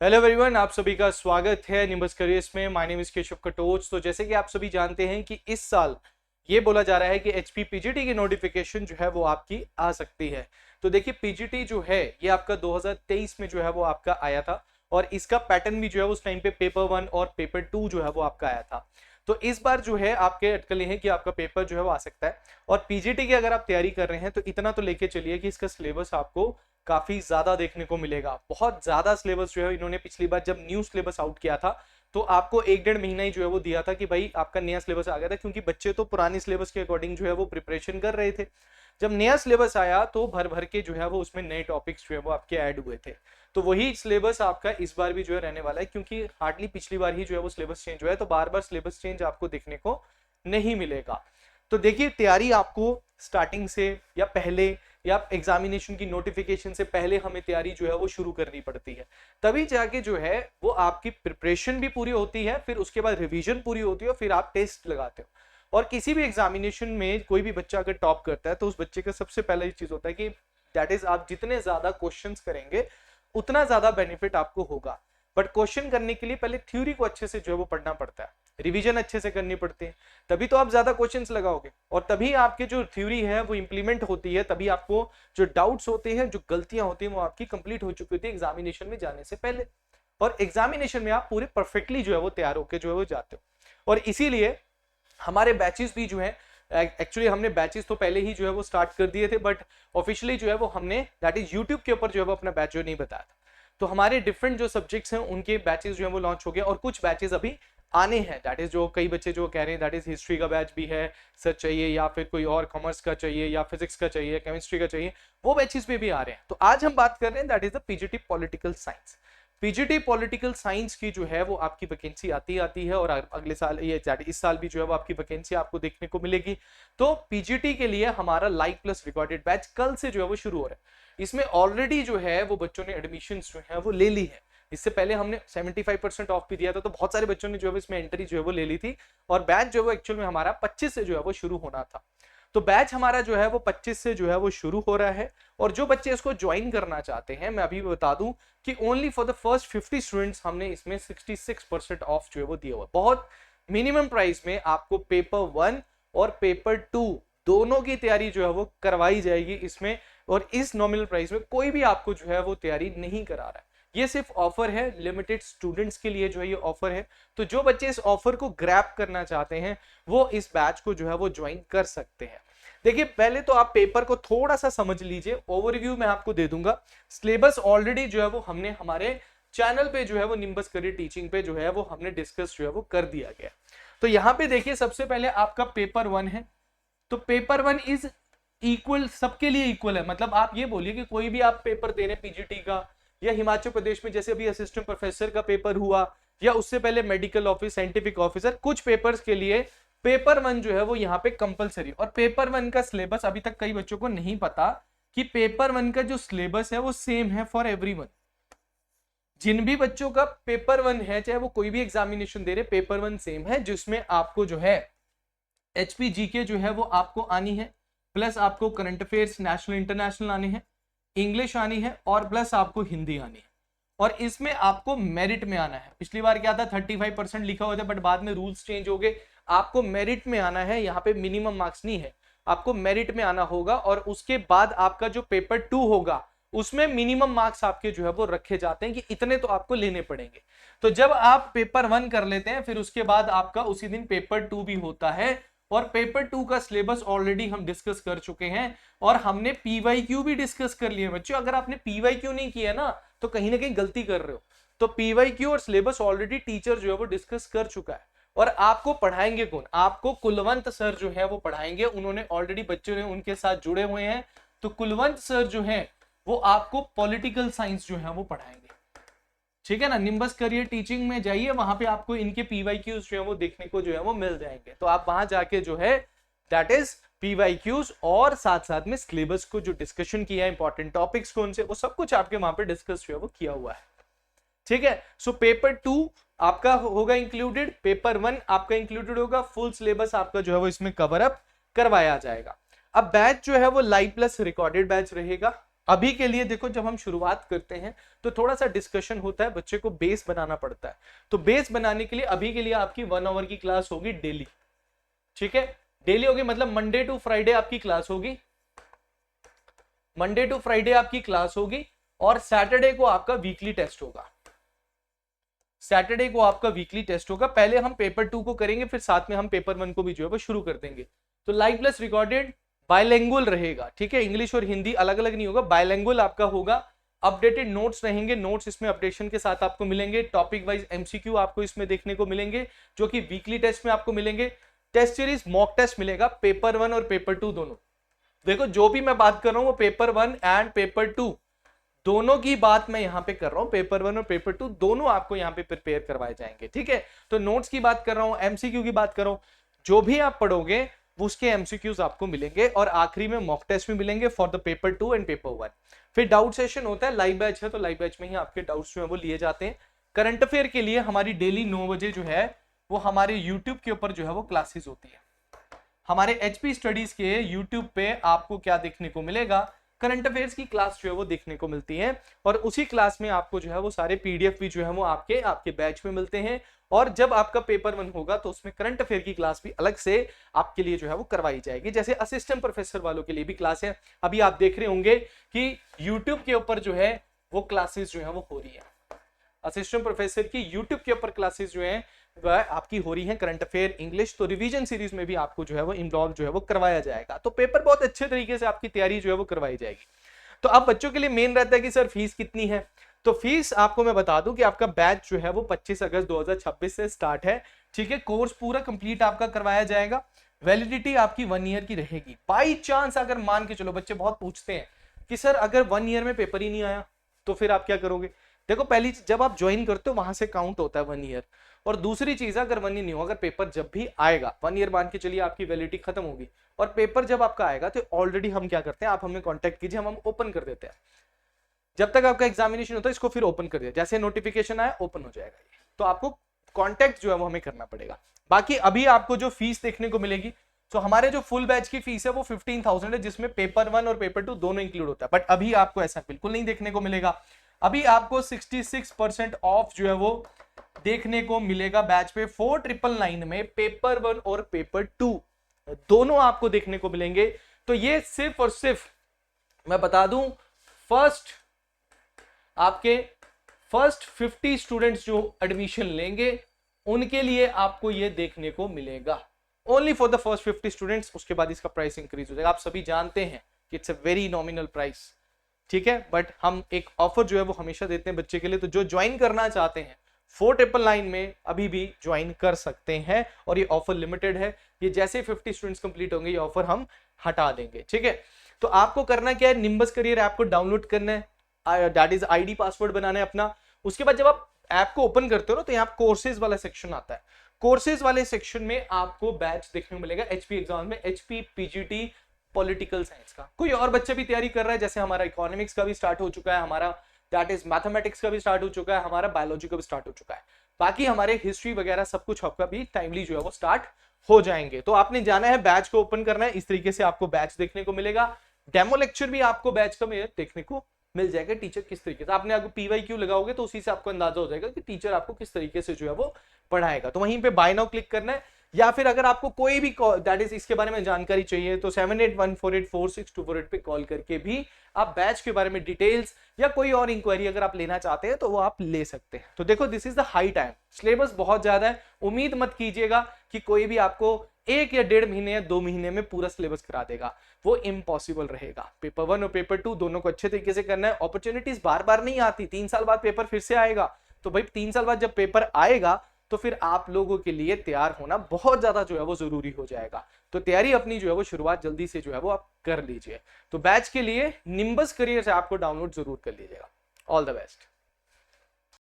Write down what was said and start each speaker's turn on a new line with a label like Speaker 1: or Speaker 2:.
Speaker 1: Hello everyone, आप सभी का स्वागत है निम्बस करियर्स में। My name is Keshav Katoch. तो जैसे कि आप सभी जानते हैं कि इस साल ये बोला जा रहा है कि एचपी पीजीटी की नोटिफिकेशन जो है वो आपकी आ सकती है। तो देखिए, पीजीटी जो है ये आपका 2023 में जो है वो आपका आया था और इसका पैटर्न भी जो है उस टाइम पे पेपर 1 और पेपर 2 जो है वो आपका आया था। तो इस बार जो है आपके अटकलें हैं कि आपका पेपर जो है वो आ सकता है। और पीजीटी की अगर आप तैयारी कर रहे हैं तो इतना तो लेके चलिए कि इसका सिलेबस आपको काफी ज्यादा देखने को मिलेगा। बहुत ज्यादा सिलेबस जो है इन्होंने पिछली बार जब न्यू सिलेबस आउट किया था तो आपको 1-1.5 महीना ही जो है वो दिया था कि भाई आपका नया सिलेबस आ गया था, क्योंकि बच्चे तो पुरानी सिलेबस के अकॉर्डिंग जो है वो प्रिपरेशन कर रहे थे। जब नया सिलेबस आया तो भर भर के जो है वो उसमें नए टॉपिक्स जो है वो आपके ऐड हुए थे। तो वही सिलेबस आपका इस बार भी जो है रहने वाला है, क्योंकि हार्डली पिछली बार ही जो है वो सिलेबस चेंज हुआ है, तो बार बार सिलेबस चेंज आपको देखने को नहीं मिलेगा। तो देखिए, तैयारी आपको स्टार्टिंग से या पहले या एग्जामिनेशन की नोटिफिकेशन से पहले हमें तैयारी जो है वो शुरू करनी पड़ती है। तभी जाके जो है वो आपकी प्रिपरेशन भी पूरी होती है, फिर उसके बाद रिवीजन पूरी होती है और फिर आप टेस्ट लगाते हो। और किसी भी एग्जामिनेशन में कोई भी बच्चा अगर टॉप करता है तो उस बच्चे का सबसे पहला ये चीज होता है कि दैट इज आप जितने ज्यादा क्वेश्चंस करेंगे उतना ज्यादा बेनिफिट आपको होगा। बट क्वेश्चन करने के लिए पहले थ्योरी को अच्छे से जो है वो पढ़ना पड़ता है, रिवीजन अच्छे से करनी पड़ती है, तभी तो आप ज्यादा क्वेश्चंस लगाओगे और तभी आपके जो थ्योरी है वो इंप्लीमेंट होती है, तभी आपको जो डाउट्स होते हैं, जो गलतियां होती हैं वो आपकी कंप्लीट हो चुकी होती है एग्जामिनेशन में जाने से पहले। और एग्जामिनेशन में आप पूरे परफेक्टली जो है वो तैयार होकर जो है वो जाते हो। और इसीलिए हमारे बैचेस भी जो है, एक्चुअली हमने बैचेस तो पहले ही जो है वो स्टार्ट कर दिए थे, बट ऑफिशियली जो है वो हमने दैट इज यूट्यूब के ऊपर जो है वो अपना बैच जो नहीं बताया था। तो हमारे डिफरेंट जो सब्जेक्ट्स हैं उनके बैचेस जो है वो लॉन्च हो गए और कुछ बैचेस अभी आने हैं। दैट इज जो कई बच्चे जो कह रहे हैं दैट इज हिस्ट्री का बैच भी है सर चाहिए, या फिर कोई और कॉमर्स का चाहिए, या फिजिक्स का चाहिए, केमिस्ट्री का चाहिए, वो बैचेस भी आ रहे हैं। तो आज हम बात कर रहे हैं that is the PGT political science. PGT political science की जो है वो आपकी वैकेंसी आती है और अगले साल ये इस साल भी जो है वो आपकी वैकेंसी आपको देखने को मिलेगी। तो पीजीटी के लिए हमारा लाइव प्लस रिकॉर्डेड बैच कल से जो है वो शुरू हो रहा है। इसमें ऑलरेडी जो है वो बच्चों ने एडमिशन जो है वो ले ली है। इससे पहले हमने 75% ऑफ भी दिया था, तो बहुत सारे बच्चों ने जो है इसमें एंट्री जो है वो ले ली थी। और बैच जो है वो एक्चुअल में हमारा 25 से जो है वो शुरू होना था। तो बैच हमारा जो है वो 25 से जो है वो शुरू हो रहा है। और जो बच्चे इसको ज्वाइन करना चाहते हैं, मैं अभी बता दूं कि only for the first 50 students हमने इसमें 66% ऑफ जो है वो दिया हुआ। बहुत मिनिमम प्राइस में आपको पेपर 1 और पेपर 2 दोनों की तैयारी जो है वो करवाई जाएगी इसमें। और इस नॉमिनल प्राइस में कोई भी आपको जो है वो तैयारी नहीं करा रहा है। ये सिर्फ ऑफर है, लिमिटेड स्टूडेंट्स के लिए जो है ये ऑफर है। तो जो बच्चे इस ऑफर को ग्रैब करना चाहते हैं वो इस बैच को जो है वो ज्वाइन कर सकते हैं। देखिए, पहले तो आप पेपर को थोड़ा सा समझ लीजिए, ओवरव्यू मैं आपको दे दूंगा। सिलेबस ऑलरेडी जो है वो हमने हमारे चैनल पे जो है वो निम्बस करियर टीचिंग पे जो है वो हमने डिस्कस जो है वो कर दिया गया। तो यहाँ पे देखिए, सबसे पहले आपका पेपर 1 है। तो पेपर 1 इज इक्वल, सबके लिए इक्वल है। मतलब आप ये बोलिए कि कोई भी आप पेपर दे रहे हैं पीजीटी का, या हिमाचल प्रदेश में जैसे अभी असिस्टेंट प्रोफेसर का पेपर हुआ, या उससे पहले मेडिकल ऑफिस, साइंटिफिक ऑफिसर, कुछ पेपर्स के लिए पेपर 1 जो है वो यहाँ पे कंपलसरी। और पेपर 1 का सिलेबस अभी तक कई बच्चों को नहीं पता कि पेपर 1 का जो सिलेबस है वो सेम है फॉर एवरीवन। जिन भी बच्चों का पेपर 1 है, चाहे वो कोई भी एग्जामिनेशन दे रहे, पेपर 1 सेम है, जिसमें आपको जो है एचपी जीके जो है वो आपको आनी है, प्लस आपको करंट अफेयर्स नेशनल इंटरनेशनल आने हैं, इंग्लिश आनी है, और प्लस आपको हिंदी आनी है। और इसमें आपको मेरिट में आना है। पिछली बार क्या था, 35% लिखा हुआ था, बट बाद में रूल्स चेंज हो गए। आपको मेरिट में आना है, यहाँ पे मिनिमम मार्क्स नहीं है, आपको मेरिट में आना होगा। और उसके बाद आपका जो पेपर 2 होगा उसमें मिनिमम मार्क्स आपके जो है वो रखे जाते हैं कि इतने तो आपको लेने पड़ेंगे। तो जब आप पेपर 1 कर लेते हैं, फिर उसके बाद आपका उसी दिन पेपर 2 भी होता है। और पेपर 2 का सिलेबस ऑलरेडी हम डिस्कस कर चुके हैं और हमने पीवाईक्यू भी डिस्कस कर लिए बच्चों। अगर आपने पीवाईक्यू नहीं किया ना तो कहीं ना कहीं गलती कर रहे हो। तो पीवाईक्यू और सिलेबस ऑलरेडी टीचर जो है वो डिस्कस कर चुका है। और आपको पढ़ाएंगे कौन? आपको कुलवंत सर जो है वो पढ़ाएंगे। उन्होंने ऑलरेडी बच्चों ने उनके साथ जुड़े हुए हैं। तो कुलवंत सर जो है वो आपको पॉलिटिकल साइंस जो है वो पढ़ाएंगे। ठीक है ना, निम्बस करियर टीचिंग में जाइए, वहां पे आपको इनके पीवाईक्यूज जो है वो देखने को जो है वो मिल जाएंगे। तो आप वहां जाके जो है दैट इज पीवाईक्यूज और साथ साथ में सिलेबस को जो डिस्कशन किया है, इंपॉर्टेंट टॉपिक्स कौन से, वो सब कुछ आपके वहां पे डिस्कस जो है वो किया हुआ है। ठीक है, सो पेपर 2 आपका होगा इंक्लूडेड, पेपर 1 आपका इंक्लूडेड होगा, फुल सिलेबस आपका जो है वो इसमें कवर अप करवाया जाएगा। अब बैच जो है वो लाइव प्लस रिकॉर्डेड बैच रहेगा। अभी के लिए देखो, जब हम शुरुआत करते हैं तो थोड़ा सा डिस्कशन होता है, बच्चे को बेस बनाना पड़ता है। तो बेस बनाने के लिए अभी के लिए आपकी 1 आवर की क्लास होगी डेली, ठीक है, डेली होगी, मतलब मंडे टू फ्राइडे आपकी क्लास होगी, मंडे टू फ्राइडे आपकी क्लास होगी, और सैटरडे को आपका वीकली टेस्ट होगा, सैटरडे को आपका वीकली टेस्ट होगा। पहले हम पेपर 2 को करेंगे, फिर साथ में हम पेपर 1 को भी जो है वो शुरू कर देंगे। तो लाइव प्लस रिकॉर्डेड बायलैंग्वेज रहेगा, ठीक है, इंग्लिश और हिंदी अलग अलग नहीं होगा, बायलैंग्वेज आपका होगा। अपडेटेड नोट्स रहेंगे, नोट्स इसमें अपडेशन के साथ आपको मिलेंगे। टॉपिक वाइज एमसीक्यू आपको इसमें देखने को मिलेंगे, जो कि वीकली टेस्ट में आपको मिलेंगे। टेस्ट सीरीज मॉक टेस्ट मिलेगा, पेपर 1 और पेपर 2 दोनों। देखो जो भी मैं बात कर रहा हूं वो पेपर 1 एंड पेपर 2 दोनों की बात मैं यहां पे कर रहा हूं। पेपर 1 और पेपर 2 दोनों आपको यहां पे प्रिपेयर करवाए जाएंगे, ठीक है। तो नोट्स की बात कर रहा हूं, एमसीक्यू की बात कर रहा हूं, जो भी आप पढ़ोगे उसके एमसीक्यूज आपको मिलेंगे, और आखिरी में मॉक टेस्ट भी मिलेंगे for the paper 2 and paper 1। फिर डाउट सेशन होता है, लाइव बैच है तो लाइव बैच में ही आपके डाउट्स जो है वो लिए जाते हैं। करंट अफेयर के लिए हमारी डेली 9 बजे जो है वो हमारे यूट्यूब के ऊपर जो है वो क्लासेस होती है। हमारे एचपी स्टडीज के यूट्यूब पे आपको क्या देखने को मिलेगा, करंट अफेयर्स की क्लास जो है वो देखने को मिलती है, और उसी क्लास में आपको जो है वो सारे पीडीएफ भी जो है वो आपके बैच में मिलते हैं। और जब आपका पेपर 1 होगा तो उसमें करंट अफेयर की क्लास भी अलग से आपके लिए जो है वो करवाई जाएगी। जैसे असिस्टेंट प्रोफेसर वालों के लिए भी क्लास है, अभी आप देख रहे होंगे कि यूट्यूब के ऊपर जो है वो क्लासेस जो है वो हो रही है। असिस्टेंट प्रोफेसर की यूट्यूब के ऊपर क्लासेस जो है वह आपकी हो रही है, करंट अफेयर इंग्लिश। तो रिवीजन सीरीज में भी आपको जो है वो इन्वॉल्व जो है वो करवाया जाएगा। तो पेपर बहुत अच्छे तरीके से आपकी तैयारी जो है वो करवाई जाएगी। तो अब बच्चों के लिए मेन रहता है कि सर फीस कितनी है। तो फीस आपको मैं बता दूं कि आपका बैच जो है वो 25 अगस्त 2026 से स्टार्ट है, ठीक है। कोर्स पूरा कंप्लीट आपका करवाया जाएगा, वैलिडिटी आपकी 1 ईयर की रहेगी। बाई चांस अगर मान के चलो, बच्चे बहुत पूछते हैं कि सर अगर 1 ईयर में पेपर ही नहीं आया तो फिर आप क्या करोगे। देखो पहली चीज, जब आप ज्वाइन करते हो वहां से काउंट होता है 1 ईयर, और दूसरी चीज अगर 1 ईयर नहीं हो, अगर पेपर जब भी आएगा 1 ईयर मान के चलिए आपकी वैलिडिटी खत्म होगी, और पेपर जब आपका आएगा तो ऑलरेडी हम क्या करते हैं, आप हमें कांटेक्ट कीजिए, हम ओपन कर देते हैं। जब तक आपका एग्जामिनेशन होता है इसको फिर ओपन कर दिया, जैसे नोटिफिकेशन आया ओपन हो जाएगा ये। तो आपको कांटेक्ट जो है वो हमें करना पड़ेगा। बाकी अभी आपको जो फीस देखने को मिलेगी, तो हमारे जो फुल बैच की फीस है वो 15,000 है, जिसमें पेपर 1 और पेपर 2 दोनों इंक्लूड होता है। बट अभी आपको ऐसा बिल्कुल नहीं देखने को मिलेगा। अभी आपको 66% ऑफ जो है वो देखने को मिलेगा बैच पे 4999 में। पेपर 1 और पेपर 2 दोनों आपको देखने को मिलेंगे। तो ये सिर्फ और सिर्फ मैं बता दूं, आपके फर्स्ट 50 स्टूडेंट्स जो एडमिशन लेंगे उनके लिए आपको ये देखने को मिलेगा, only for the first 50 students. उसके बाद इसका प्राइस इंक्रीज हो जाएगा। आप सभी जानते हैं कि it's a very nominal price, ठीक है, बट हम एक ऑफर जो है वो हमेशा देते हैं बच्चे के लिए। तो जो ज्वाइन करना चाहते हैं 4999 में अभी भी ज्वाइन कर सकते हैं, और ये ऑफर लिमिटेड है। ये जैसे 50 स्टूडेंट्स कंप्लीट होंगे ये ऑफर हम हटा देंगे, ठीक है। तो आपको करना क्या है, निम्बस करियर ऐप को डाउनलोड करना है, दैट इज आईडी पासवर्ड बनाना है अपना। उसके बाद जब आप ऐप को ओपन करते हो ना तो यहाँ कोर्सेज वाला सेक्शन आता है। कोर्सेज वाले सेक्शन में आपको बैच देखने को मिलेगा एचपी एग्जाम में, एचपी पीजीटी पॉलिटिकल साइंस का। कोई और बच्चा भी तैयारी कर रहा है, जैसे हमारा इकोनॉमिक्स का भी स्टार्ट हो चुका है, हमारा दैट इज मैथमेटिक्स का भी स्टार्ट हो चुका है, हमारा बायोलॉजी का भी स्टार्ट हो चुका है। बाकी हमारे हिस्ट्री वगैरह सब कुछ आपका भी टाइमली जो है वो स्टार्ट हो जाएंगे। तो आपने जाना है, बैच को ओपन करना है, इस तरीके से आपको बैच देखने को मिलेगा। डेमो लेक्चर भी आपको बैच का देखने को मिल जाएगा, टीचर किस तरीके से, आपने आपको पीवाईक्यू लगाओगे तो उसी से आपको अंदाजा हो जाएगा कि टीचर आपको किस तरीके से जो है वो पढ़ाएगा। तो वहीं पे बाय नाउ क्लिक करना है, या फिर अगर आपको कोई भी दैट इज इसके बारे में जानकारी चाहिए तो 7814846248 पे कॉल करके भी आप बैच के बारे में डिटेल्स या कोई और इंक्वायरी अगर आप लेना चाहते हैं तो वो आप ले सकते हैं। तो देखो this is the high time, syllabus बहुत ज्यादा है, उम्मीद मत कीजिएगा कि कोई भी आपको 1 या 1.5 महीने या 2 महीने में पूरा सिलेबस करा देगा, वो इम्पॉसिबल रहेगा। पेपर 1 और पेपर 2 दोनों को अच्छे तरीके से करना है। अपॉर्चुनिटीज बार बार नहीं आती, 3 साल बाद पेपर फिर से आएगा, तो भाई 3 साल बाद जब पेपर आएगा तो फिर आप लोगों के लिए तैयार होना बहुत ज्यादा जो है वो जरूरी हो जाएगा। तो तैयारी अपनी जो है वो शुरुआत जल्दी से जो है वो आप कर लीजिए। तो बैच के लिए निम्बस करियर से आपको डाउनलोड जरूर कर लीजिएगा। All the best.